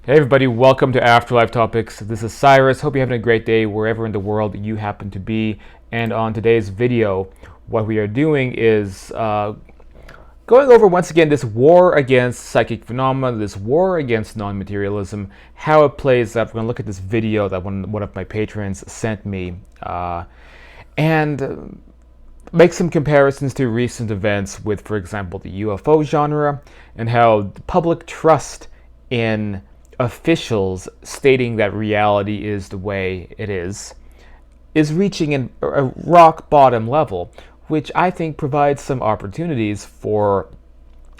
Hey everybody, welcome to Afterlife Topics. This is Cyrus. Hope you're having a great day wherever in the world you happen to be. And on today's video, what we are doing is going over once again this war against psychic phenomena, this war against non-materialism, how it plays out. We're going to look at this video that one of my patrons sent me and make some comparisons to recent events with, for example, the UFO genre and how the public trust in officials stating that reality is the way it is reaching a rock bottom level, which I think provides some opportunities for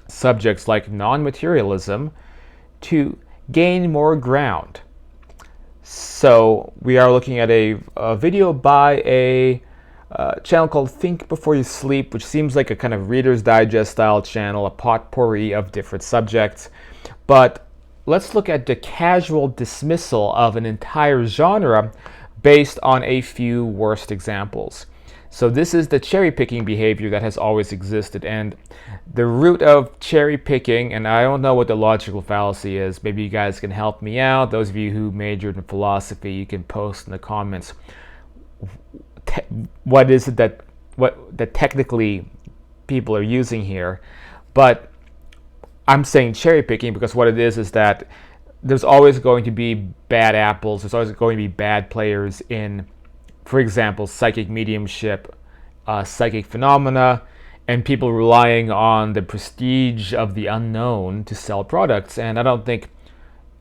subjects like non-materialism to gain more ground. So we are looking at a video by a channel called Think Before You Sleep, which seems like a kind of Reader's Digest style channel, a potpourri of different subjects. But let's look at the casual dismissal of an entire genre based on a few worst examples. So this is the cherry-picking behavior that has always existed, and the root of cherry-picking, and I don't know what the logical fallacy is, maybe you guys can help me out. Those of you who majored in philosophy, you can post in the comments what is it that technically people are using here. But I'm saying cherry picking because what it is that there's always going to be bad apples. There's always going to be bad players in, for example, psychic mediumship, psychic phenomena, and people relying on the prestige of the unknown to sell products. And I don't think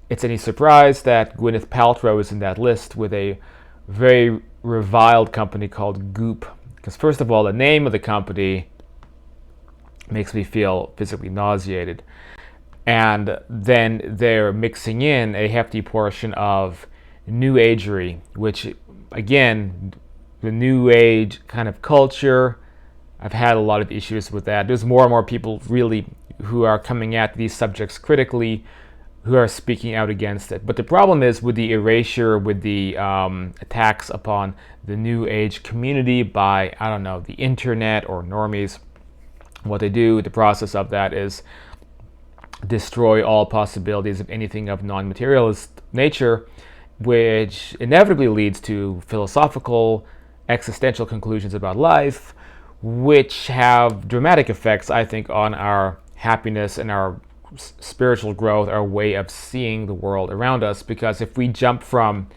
it's any surprise that Gwyneth Paltrow is in that list with a very reviled company called Goop. Because first of all, the name of the company makes me feel physically nauseated. And then they're mixing in a hefty portion of New Agery, which, again, the New Age kind of culture, I've had a lot of issues with that. There's more and more people really who are coming at these subjects critically, who are speaking out against it. But the problem is with the erasure, with the attacks upon the New Age community by, I don't know, the internet or normies. What they do, the process of that is destroy all possibilities of anything of non-materialist nature, which inevitably leads to philosophical, existential conclusions about life, which have dramatic effects, I think, on our happiness and our spiritual growth, our way of seeing the world around us. Because if we jump from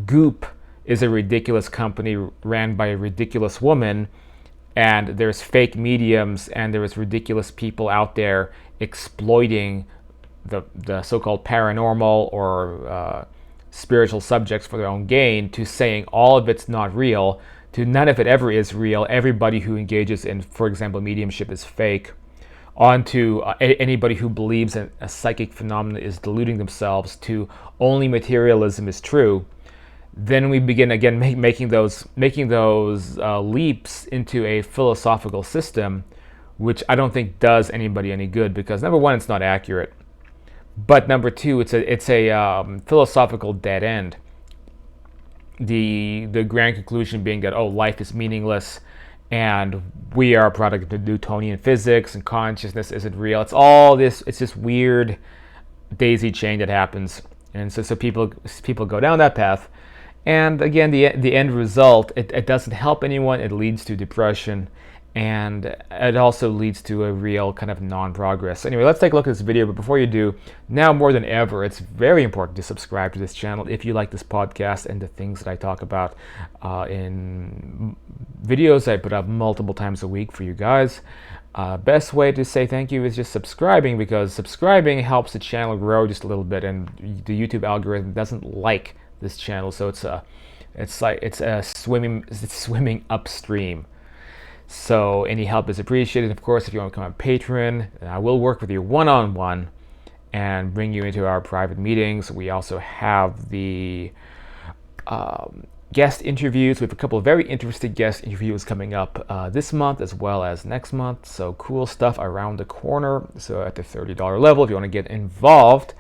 Goop is a ridiculous company ran by a ridiculous woman, and there's fake mediums, and there's ridiculous people out there exploiting the so-called paranormal or spiritual subjects for their own gain, to saying all of it's not real, to none of it ever is real, everybody who engages in, for example, mediumship is fake, on to anybody who believes in a psychic phenomenon is deluding themselves, to only materialism is true. Then we begin again making those leaps into a philosophical system, which I don't think does anybody any good, because number one, it's not accurate, but number two, it's a philosophical dead end. The grand conclusion being that, oh, life is meaningless, and we are a product of Newtonian physics, and consciousness isn't real. It's all this. It's this weird daisy chain that happens, and so people go down that path. And again, the end result, it doesn't help anyone. It leads to depression, and it also leads to a real kind of non-progress. Anyway, let's take a look at this video. But before you do, now more than ever, it's very important to subscribe to this channel if you like this podcast and the things that I talk about in videos I put up multiple times a week for you guys. Best way to say thank you is just subscribing, because subscribing helps the channel grow just a little bit, and the YouTube algorithm doesn't like this channel, so it's swimming upstream. So any help is appreciated. Of course, if you want to become a patron, I will work with you one-on-one and bring you into our private meetings. We also have the guest interviews. We have a couple of very interesting guest interviews coming up this month as well as next month. So cool stuff around the corner. So at the $30 level, if you want to get involved,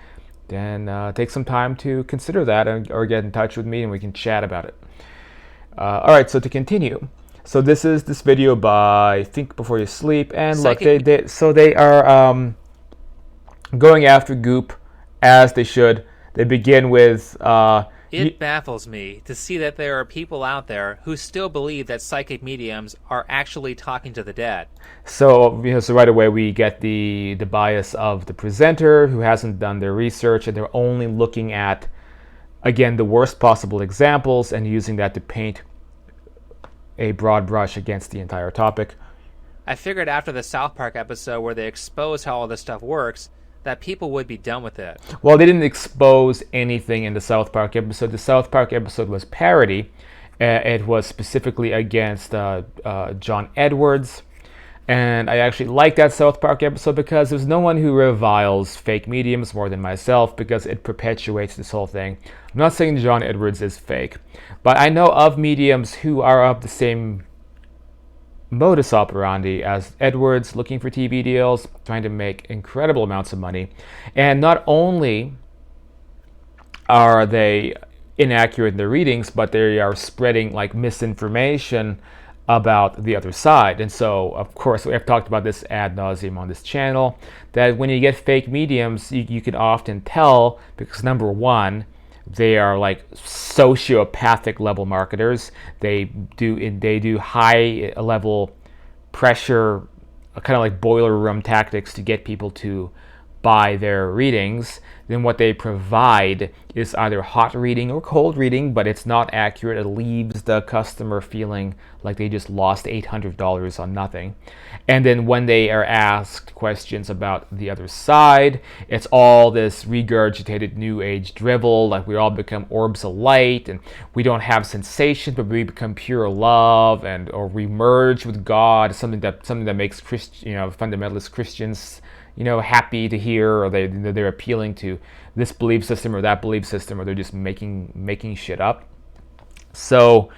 then take some time to consider that, or get in touch with me and we can chat about it. All right, so to continue. So this is this video by Think Before You Sleep, and look, they are going after Goop as they should. They begin with... It baffles me to see that there are people out there who still believe that psychic mediums are actually talking to the dead. So, so right away we get the bias of the presenter who hasn't done their research, and they're only looking at, again, the worst possible examples and using that to paint a broad brush against the entire topic. I figured after the South Park episode where they expose how all this stuff works, that people would be done with it. Well, they didn't expose anything in the South Park episode. The South Park episode was parody. It was specifically against John Edwards. And I actually like that South Park episode because there's no one who reviles fake mediums more than myself, because it perpetuates this whole thing. I'm not saying John Edwards is fake, but I know of mediums who are of the same modus operandi as Edwards, looking for TV deals, trying to make incredible amounts of money. And not only are they inaccurate in their readings, but they are spreading like misinformation about the other side. And so, of course, we have talked about this ad nauseum on this channel, that when you get fake mediums, you can often tell because, number one, they are like sociopathic level marketers. They do high level pressure, kind of like boiler room tactics to get people to buy their readings. Then what they provide is either hot reading or cold reading, but it's not accurate. It leaves the customer feeling like they just lost $800 on nothing. And then when they are asked questions about the other side, it's all this regurgitated new age drivel, like we all become orbs of light and we don't have sensation, but we become pure love, and or we merge with God, something that makes fundamentalist Christians happy to hear, or they're appealing to this belief system or that belief system, or they're just making shit up. So,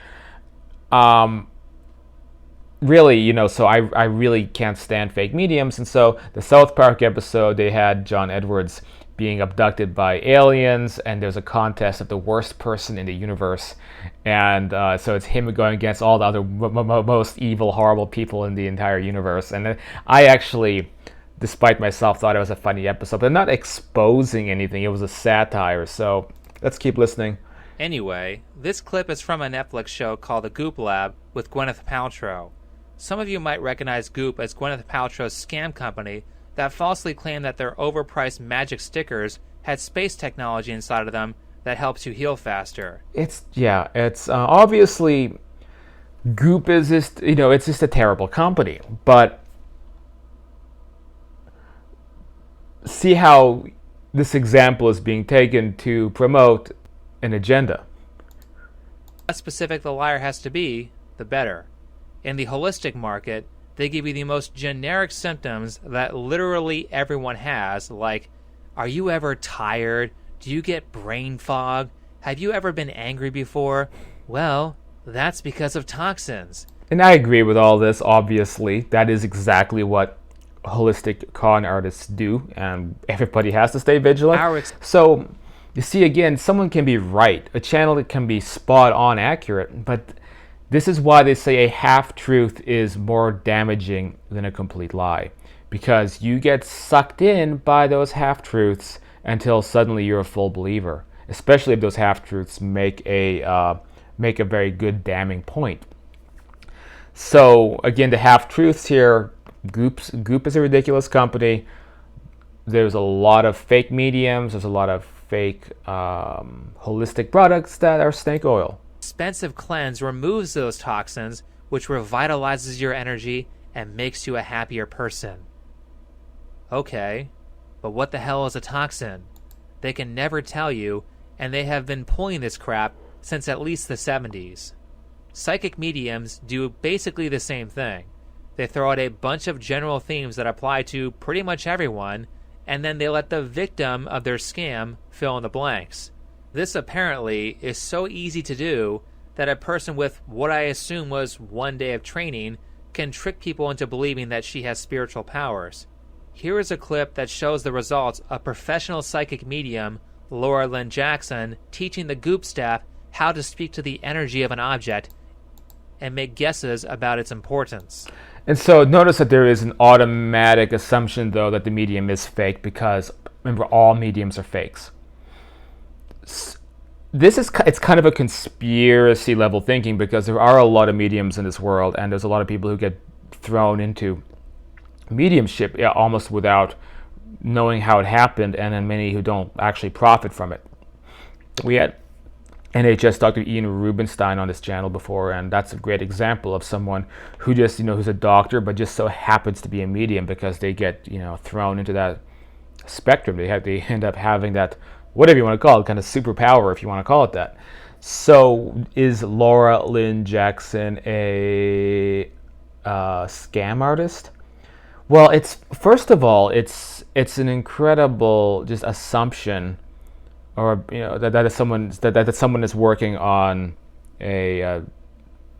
really, so I really can't stand fake mediums. And so the South Park episode, they had John Edwards being abducted by aliens, and there's a contest of the worst person in the universe, and so it's him going against all the other most evil, horrible people in the entire universe. And I actually, despite myself, thought it was a funny episode, but not exposing anything. It was a satire. So let's keep listening. Anyway, this clip is from a Netflix show called The Goop Lab with Gwyneth Paltrow. Some of you might recognize Goop as Gwyneth Paltrow's scam company that falsely claimed that their overpriced magic stickers had space technology inside of them that helps you heal faster. It's obviously Goop is just, it's just a terrible company, but see how this example is being taken to promote an agenda. The less specific the liar has to be, the better. In the holistic market, they give you the most generic symptoms that literally everyone has, like, are you ever tired? Do you get brain fog? Have you ever been angry before? Well, that's because of toxins. And I agree with all this, obviously. That is exactly what holistic con artists do, and everybody has to stay vigilant. So, you see, again, someone can be right. A channel that can be spot on accurate, but this is why they say a half-truth is more damaging than a complete lie, because you get sucked in by those half-truths until suddenly you're a full believer, especially if those half-truths make a very good damning point. So, again, the half-truths here, Goop is a ridiculous company. There's a lot of fake mediums. There's a lot of fake holistic products that are snake oil. Expensive cleanse removes those toxins, which revitalizes your energy and makes you a happier person. Okay, but what the hell is a toxin? They can never tell you, and they have been pulling this crap since at least the 70s. Psychic mediums do basically the same thing. They throw out a bunch of general themes that apply to pretty much everyone, and then they let the victim of their scam fill in the blanks. This apparently is so easy to do that a person with what I assume was one day of training can trick people into believing that she has spiritual powers. Here is a clip that shows the results of professional psychic medium Laura Lynn Jackson teaching the Goop staff how to speak to the energy of an object and make guesses about its importance. And so notice that there is an automatic assumption, though, that the medium is fake, because remember, all mediums are fakes. It's kind of a conspiracy level thinking, because there are a lot of mediums in this world, and there's a lot of people who get thrown into mediumship almost without knowing how it happened, and then many who don't actually profit from it. We had NHS Dr. Ian Rubinstein on this channel before, and that's a great example of someone who just, who's a doctor but just so happens to be a medium, because they get, thrown into that spectrum. They end up having that, whatever you want to call it, kind of superpower, if you want to call it that. So is Laura Lynn Jackson a scam artist? Well, first of all, it's an incredible just assumption, or that someone is working on a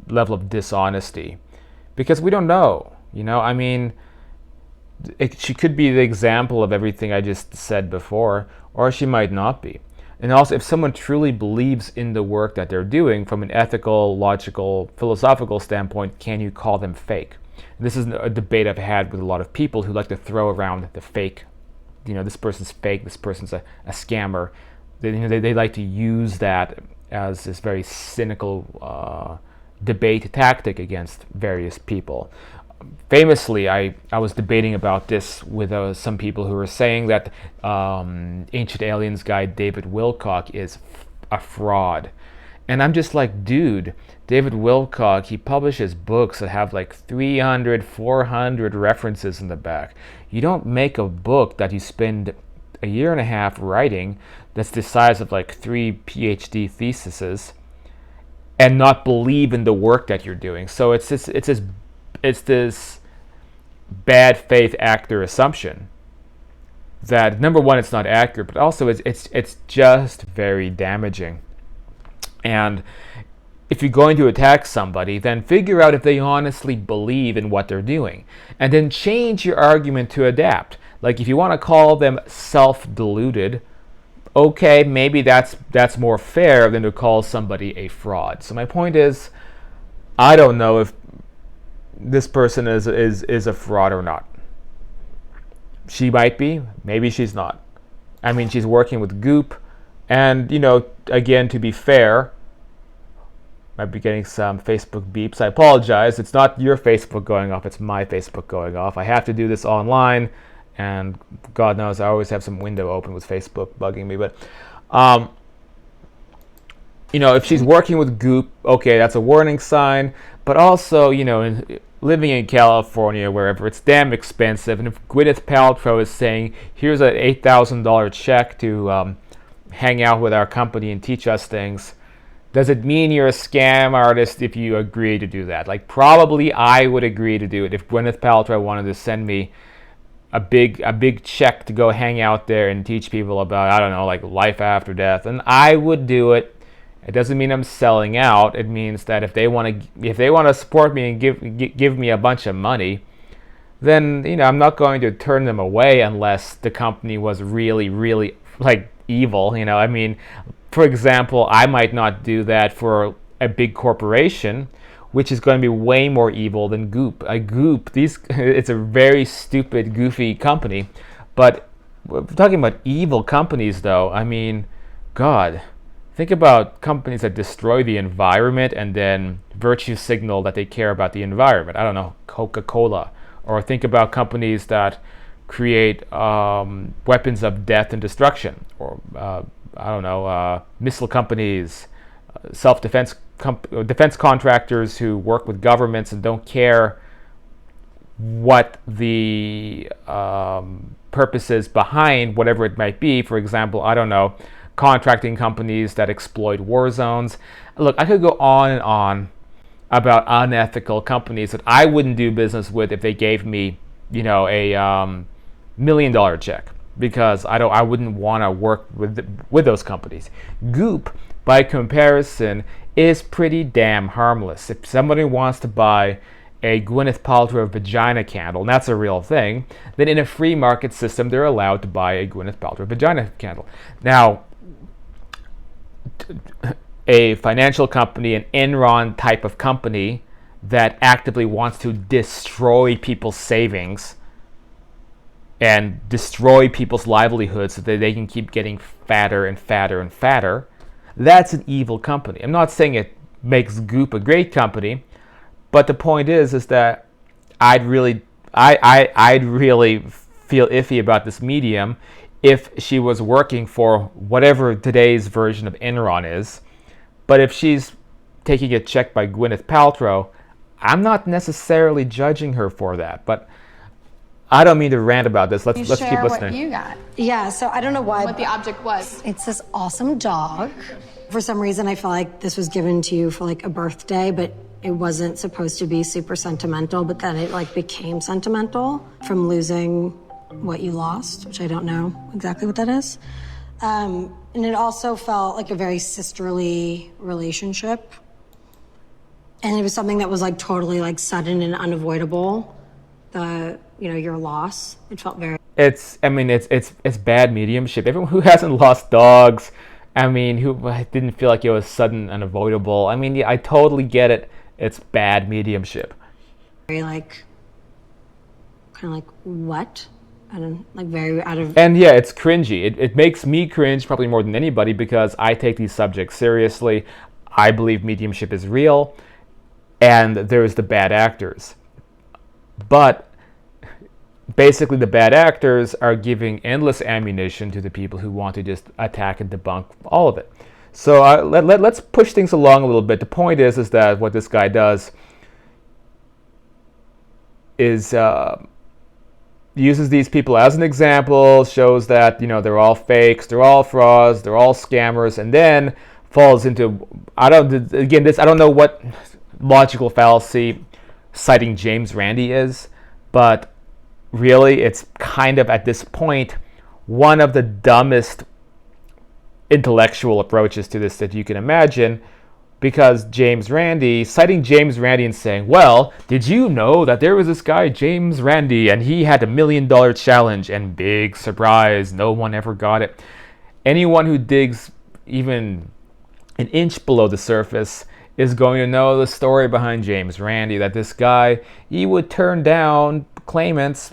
level of dishonesty, because we don't know. I mean, she could be the example of everything I just said before, or she might not be. And also, if someone truly believes in the work that they're doing from an ethical, logical, philosophical standpoint, can you call them fake? And this is a debate I've had with a lot of people who like to throw around the fake. This person's fake, this person's a scammer. They like to use that as this very cynical debate tactic against various people. Famously, I was debating about this with some people who were saying that Ancient Aliens guy David Wilcock is a fraud. And I'm just like, dude, David Wilcock, he publishes books that have like 300, 400 references in the back. You don't make a book that you spend a year and a half writing that's the size of like 3 PhD theses and not believe in the work that you're doing. So it's this bad faith actor assumption that, number one, it's not accurate, but also it's just very damaging. And if you're going to attack somebody, then figure out if they honestly believe in what they're doing, and then change your argument to adapt. Like, if you want to call them self-deluded, okay, maybe that's more fair than to call somebody a fraud. So my point is, I don't know if this person is a fraud or not. She might be, maybe she's not. I mean, she's working with Goop, and again, to be fair, might be getting some Facebook beeps. I apologize. It's not your Facebook going off, it's my Facebook going off. I have to do this online, and God knows I always have some window open with Facebook bugging me. But if she's working with Goop, okay, that's a warning sign. But also, living in California, wherever, it's damn expensive. And if Gwyneth Paltrow is saying, here's an $8,000 check to hang out with our company and teach us things, does it mean you're a scam artist if you agree to do that? Like, probably I would agree to do it. If Gwyneth Paltrow wanted to send me a big check to go hang out there and teach people about, I don't know, like life after death, and I would do it. It doesn't mean I'm selling out. It means that if they want to support me and give me a bunch of money, then I'm not going to turn them away unless the company was really, really like evil. I mean, for example, I might not do that for a big corporation, which is going to be way more evil than Goop. It's a very stupid, goofy company. But we're talking about evil companies, though. I mean, God, think about companies that destroy the environment and then virtue signal that they care about the environment. I don't know, Coca-Cola. Or think about companies that create weapons of death and destruction. Or missile companies, self-defense defense contractors who work with governments and don't care what the purpose is behind whatever it might be. For example, I don't know, contracting companies that exploit war zones. Look, I could go on and on about unethical companies that I wouldn't do business with if they gave me, a $1 million check, because I wouldn't want to work with those companies. Goop, by comparison, is pretty damn harmless. If somebody wants to buy a Gwyneth Paltrow vagina candle, and that's a real thing, then in a free market system, they're allowed to buy a Gwyneth Paltrow vagina candle. Now, a financial company, an Enron type of company that actively wants to destroy people's savings and destroy people's livelihoods so that they can keep getting fatter and fatter and fatter, that's an evil company. I'm not saying it makes Goop a great company, but the point is that I'd really feel iffy about this medium if she was working for whatever today's version of Enron is. But if she's taking a check by Gwyneth Paltrow, I'm not necessarily judging her for that. But I don't mean to rant about this. Let's keep listening. What you got? Yeah, so I don't know why. What the object was. It's this awesome dog. For some reason, I felt like this was given to you for like a birthday, but it wasn't supposed to be super sentimental, but then it like became sentimental from losing what you lost, which I don't know exactly what that is. And it also felt like a very sisterly relationship. And it was something that was like totally like sudden and unavoidable. Your loss. It felt very. It's bad mediumship. Everyone who hasn't lost dogs, who didn't feel like it was sudden and unavoidable. Yeah, I totally get it. It's bad mediumship. Very like, kind of like what? And like very out of. And yeah, it's cringy. It makes me cringe probably more than anybody because I take these subjects seriously. I believe mediumship is real, and there's the bad actors. But basically, the bad actors are giving endless ammunition to the people who want to just attack and debunk all of it. So let's push things along a little bit. The point is that what this guy does is uses these people as an example, shows that they're all fakes, they're all frauds, they're all scammers, and then falls into I don't know what logical fallacy citing James Randi is, but really it's kind of at this point one of the dumbest intellectual approaches to this that you can imagine, because citing James Randi and saying, well, did you know that there was this guy James Randi and he had $1 million challenge and big surprise, no one ever got it. Anyone who digs even an inch below the surface is going to know the story behind James Randi, that this guy, he would turn down claimants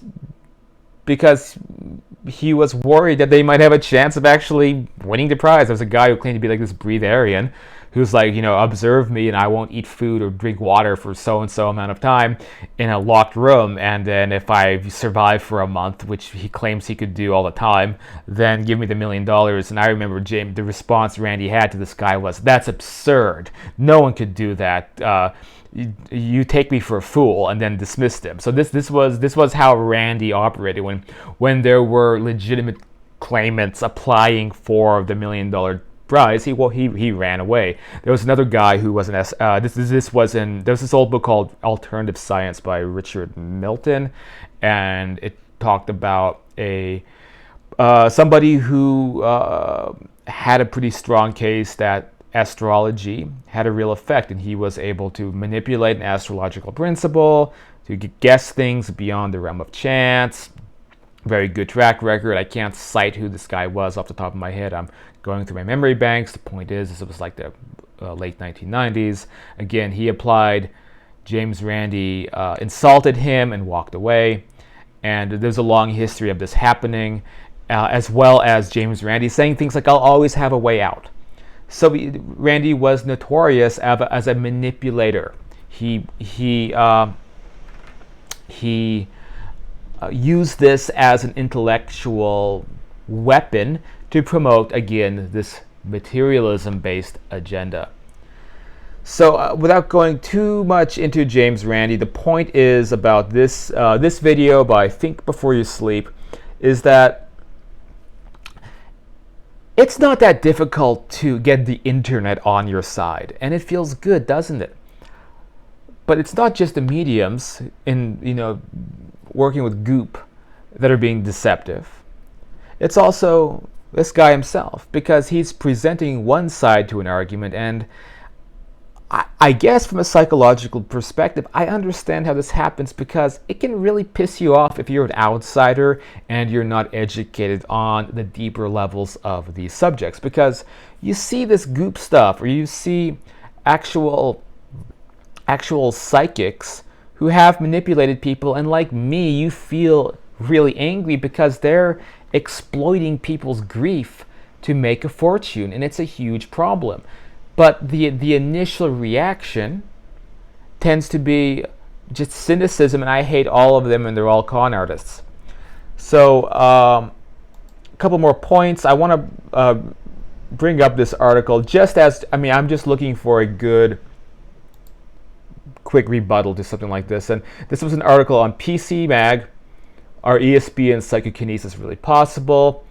because he was worried that they might have a chance of actually winning the prize. There was a guy who claimed to be like this breatharian who's like, observe me and I won't eat food or drink water for so and so amount of time in a locked room, and then if I survive for a month, which he claims he could do all the time, then give me the $1 million. And I remember the response Randi had to this guy was, that's absurd. No one could do that. You take me for a fool, and then dismissed him. So this was how Randi operated when there were legitimate claimants applying for the $1 million prize. He ran away. There was another guy who was there's this old book called Alternative Science by Richard Milton, and it talked about somebody who had a pretty strong case that astrology had a real effect, and he was able to manipulate an astrological principle to guess things beyond the realm of chance. Very good track record. I can't cite who this guy was off the top of my head. I'm going through my memory banks. The point is, it was like the late 1990s. Again, he applied. James Randi insulted him and walked away. And there's a long history of this happening, as well as James Randi saying things like, I'll always have a way out. So Randi was notorious as a manipulator. He used this as an intellectual weapon to promote, again, this materialism-based agenda. So without going too much into James Randi, the point is about this video by Think Before You Sleep is that it's not that difficult to get the internet on your side, and it feels good, doesn't it? But it's not just the mediums working with Goop that are being deceptive. It's also this guy himself, because he's presenting one side to an argument, and I guess from a psychological perspective, I understand how this happens, because it can really piss you off if you're an outsider and you're not educated on the deeper levels of these subjects, because you see this Goop stuff, or you see actual psychics who have manipulated people, and like me, you feel really angry because they're exploiting people's grief to make a fortune, and it's a huge problem. But the initial reaction tends to be just cynicism, and I hate all of them, and they're all con artists. So a couple more points. I want to bring up this article just as, I'm just looking for a good quick rebuttal to something like this. And this was an article on PC Mag, Are ESP and Psychokinesis Really Possible?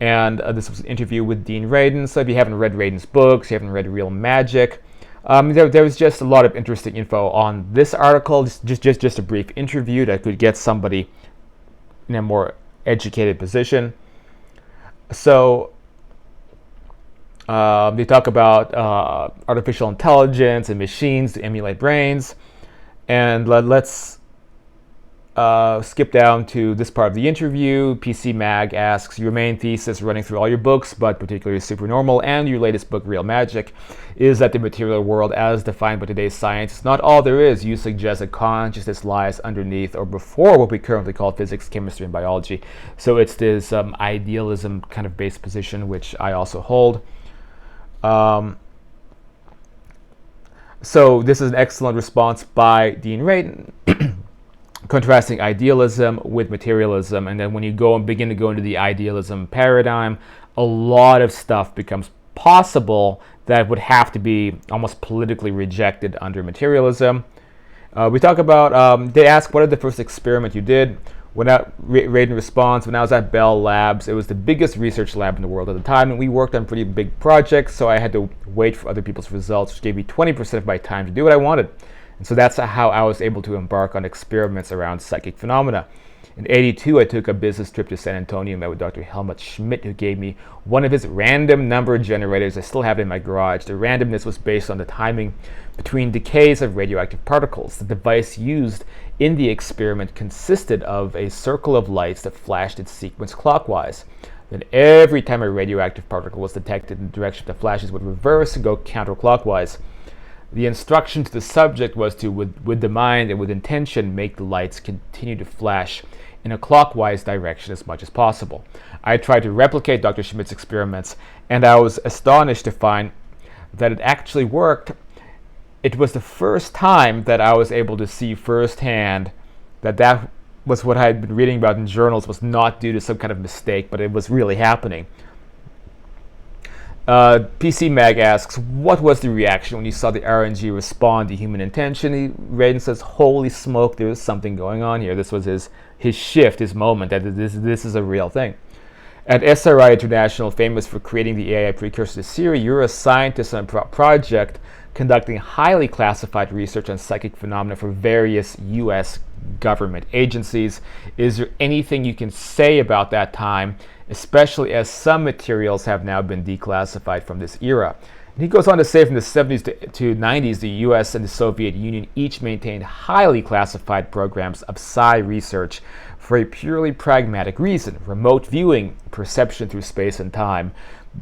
And this was an interview with Dean Radin. So if you haven't read Radin's books, you haven't read Real Magic, there was just a lot of interesting info on this article. Just a brief interview that could get somebody in a more educated position. So they talk about artificial intelligence and machines to emulate brains. And let's skip down to this part of the interview. PC Mag asks, your main thesis running through all your books, but particularly Supernormal and your latest book, Real Magic, is that the material world as defined by today's science is not all there is. You suggest that consciousness lies underneath or before what we currently call physics, chemistry, and biology. So it's this idealism kind of based position, which I also hold. So this is an excellent response by Dean Radin, contrasting idealism with materialism. And then when you go and begin to go into the idealism paradigm, a lot of stuff becomes possible that would have to be almost politically rejected under materialism. We talk about, they ask, what are the first experiment you did? Radin responds, when I was at Bell Labs, it was the biggest research lab in the world at the time, and we worked on pretty big projects, so I had to wait for other people's results, which gave me 20% of my time to do what I wanted. And so that's how I was able to embark on experiments around psychic phenomena. In '82, I took a business trip to San Antonio and met with Dr. Helmut Schmidt, who gave me one of his random number generators. I still have it in my garage. The randomness was based on the timing between decays of radioactive particles. The device used in the experiment consisted of a circle of lights that flashed in sequence clockwise. Then every time a radioactive particle was detected in the direction the flashes would reverse and go counterclockwise. The instruction to the subject was to, with the mind and with intention, make the lights continue to flash in a clockwise direction as much as possible. I tried to replicate Dr. Schmidt's experiments, and I was astonished to find that it actually worked. It was the first time that I was able to see firsthand that was what I had been reading about in journals was not due to some kind of mistake, but it was really happening. PC Mag asks, what was the reaction when you saw the RNG respond to human intention? Radin says, holy smoke, there was something going on here. This was his shift, his moment, that this is a real thing. At SRI International, famous for creating the AI precursor to Siri, you're a scientist on a project conducting highly classified research on psychic phenomena for various U.S. government agencies. Is there anything you can say about that time, especially as some materials have now been declassified from this era? And he goes on to say, from the 70s to 90s, the US and the Soviet Union each maintained highly classified programs of psi research for a purely pragmatic reason: remote viewing, perception through space and time,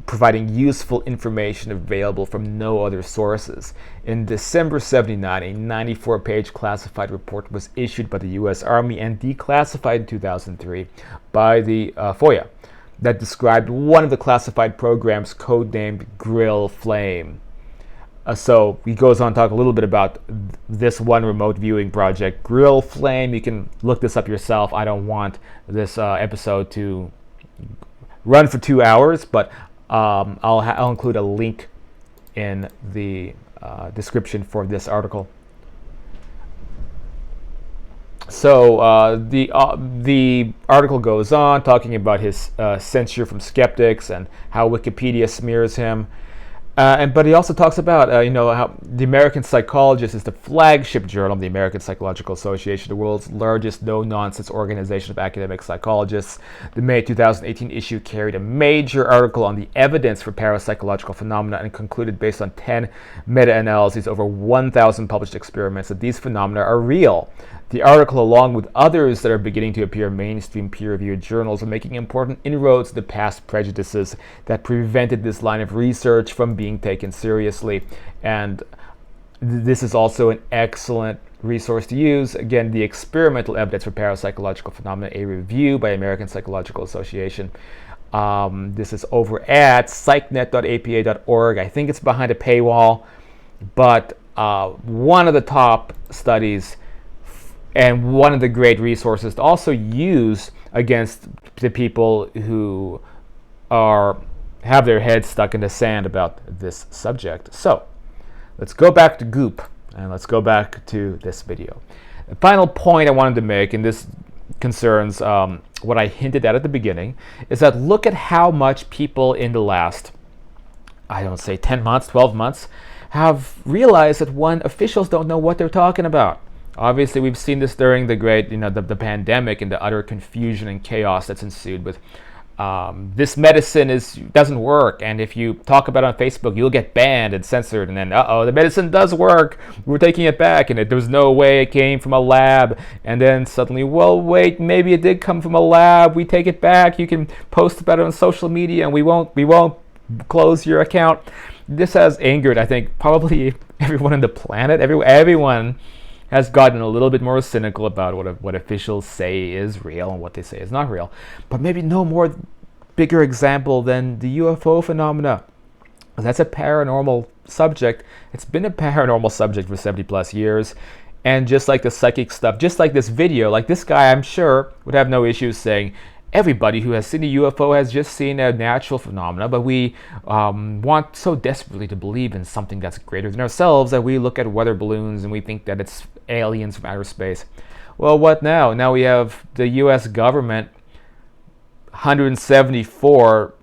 providing useful information available from no other sources. In December 79, a 94-page classified report was issued by the US Army and declassified in 2003 by the FOIA that described one of the classified programs, codenamed Grill Flame. So he goes on to talk a little bit about this one remote viewing project, Grill Flame. You can look this up yourself. I don't want this episode to run for 2 hours, but I'll include a link in the description for this article. So the article goes on talking about his censure from skeptics and how Wikipedia smears him. But he also talks about, how the American Psychologist is the flagship journal of the American Psychological Association, the world's largest no-nonsense organization of academic psychologists. The May 2018 issue carried a major article on the evidence for parapsychological phenomena and concluded, based on 10 meta-analyses over 1,000 published experiments, that these phenomena are real. The article, along with others that are beginning to appear in mainstream peer-reviewed journals, are making important inroads into past prejudices that prevented this line of research from being taken seriously. And this is also an excellent resource to use. Again, the Experimental Evidence for Parapsychological Phenomena, a review by American Psychological Association. This is over at psychnet.apa.org. I think it's behind a paywall, but one of the top studies and one of the great resources to also use against the people who have their heads stuck in the sand about this subject. So let's go back to Goop and let's go back to this video. The final point I wanted to make, and this concerns what I hinted at the beginning, is that look at how much people in the last, I don't say 10 months, 12 months, have realized that officials don't know what they're talking about. Obviously, we've seen this during the great, the pandemic and the utter confusion and chaos that's ensued with this medicine doesn't work, and if you talk about it on Facebook, you'll get banned and censored, and then the medicine does work, we're taking it back, and there's no way it came from a lab, and then suddenly, well, wait, maybe it did come from a lab, we take it back, you can post about it on social media, and we won't close your account. This has angered, I think, probably everyone on the planet. Everyone has gotten a little bit more cynical about what officials say is real and what they say is not real. But maybe no more bigger example than the UFO phenomena. That's a paranormal subject. It's been a paranormal subject for 70 plus years. And just like the psychic stuff, just like this video, like this guy, I'm sure, would have no issues saying, everybody who has seen a UFO has just seen a natural phenomena, but we want so desperately to believe in something that's greater than ourselves that we look at weather balloons and we think that it's aliens from outer space. Well, what now? Now we have the U.S. government, 174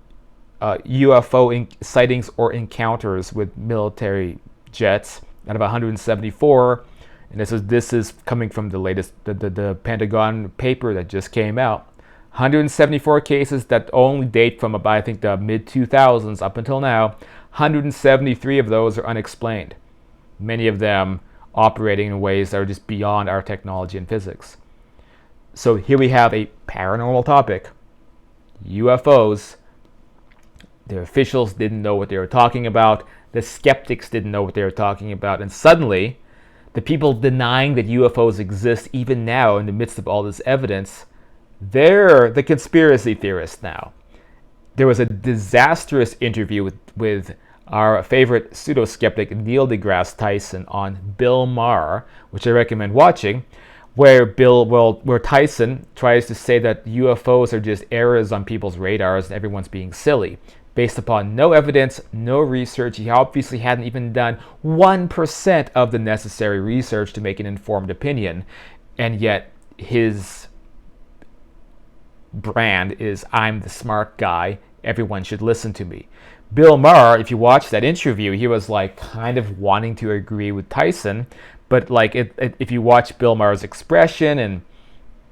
UFO sightings or encounters with military jets out of 174. And this is coming from the latest, the Pentagon paper that just came out. 174 cases that only date from about, I think, the mid-2000s up until now. 173 of those are unexplained. Many of them operating in ways that are just beyond our technology and physics. So here we have a paranormal topic. UFOs. The officials didn't know what they were talking about. The skeptics didn't know what they were talking about. And suddenly, the people denying that UFOs exist even now in the midst of all this evidence, they're the conspiracy theorists now. There was a disastrous interview with our favorite pseudo-skeptic Neil deGrasse Tyson on Bill Maher, which I recommend watching, where Tyson tries to say that UFOs are just errors on people's radars and everyone's being silly. Based upon no evidence, no research. He obviously hadn't even done 1% of the necessary research to make an informed opinion, and yet his brand is, I'm the smart guy, everyone should listen to me. Bill Maher, if you watch that interview, he was like kind of wanting to agree with Tyson, but like if you watch Bill Maher's expression and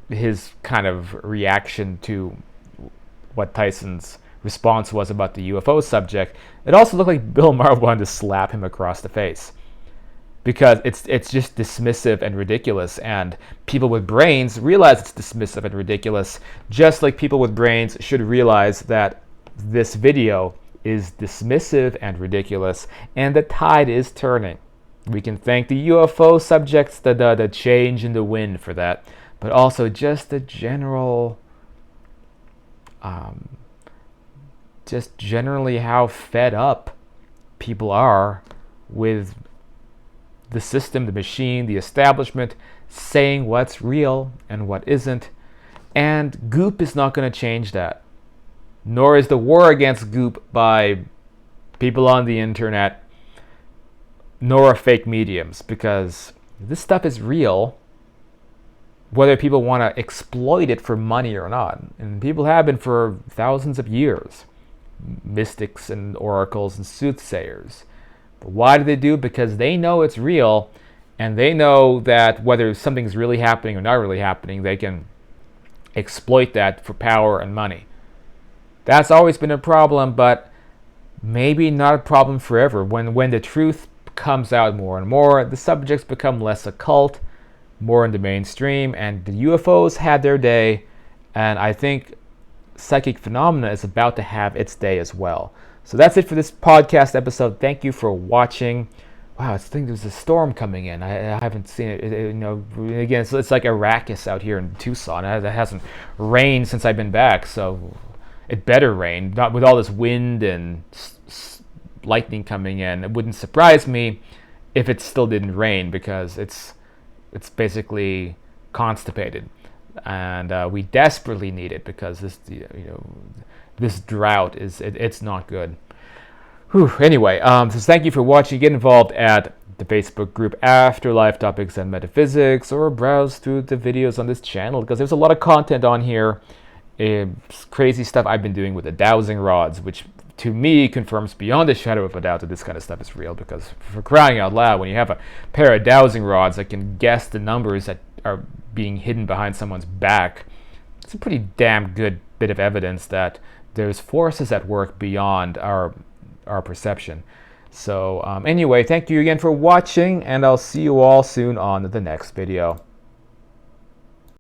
his kind of reaction to what Tyson's response was about the UFO subject, it also looked like Bill Maher wanted to slap him across the face, because it's just dismissive and ridiculous, and people with brains realize it's dismissive and ridiculous, just like people with brains should realize that this video is dismissive and ridiculous, and the tide is turning. We can thank the UFO subjects, the change in the wind for that, but also just the general, just generally how fed up people are with the system, the machine, the establishment, saying what's real and what isn't. And Goop is not going to change that. Nor is the war against Goop by people on the internet, nor fake mediums, because this stuff is real, whether people want to exploit it for money or not. And people have been for thousands of years. Mystics and oracles and soothsayers. But why do they do it? Because they know it's real, and they know that whether something's really happening or not really happening, they can exploit that for power and money. That's always been a problem, but maybe not a problem forever. When the truth comes out more and more, the subjects become less occult, more in the mainstream, and the UFOs had their day, and I think psychic phenomena is about to have its day as well. So that's it for this podcast episode. Thank you for watching. wow, I think there's a storm coming in. I haven't seen it. You know, again, it's like Arrakis out here in Tucson. It hasn't rained since I've been back, so it better rain. Not with all this wind and lightning coming in. It wouldn't surprise me if it still didn't rain, because it's basically constipated, and we desperately need it, because this drought it's not good. Whew. Anyway, so thank you for watching. Get involved at the Facebook group Afterlife Topics and Metaphysics, or browse through the videos on this channel, because there's a lot of content on here. Crazy stuff I've been doing with the dowsing rods, which to me confirms beyond a shadow of a doubt that this kind of stuff is real, because for crying out loud, when you have a pair of dowsing rods that can guess the numbers that are being hidden behind someone's back, it's a pretty damn good bit of evidence that there's forces at work beyond our perception. So anyway, thank you again for watching, and I'll see you all soon on the next video.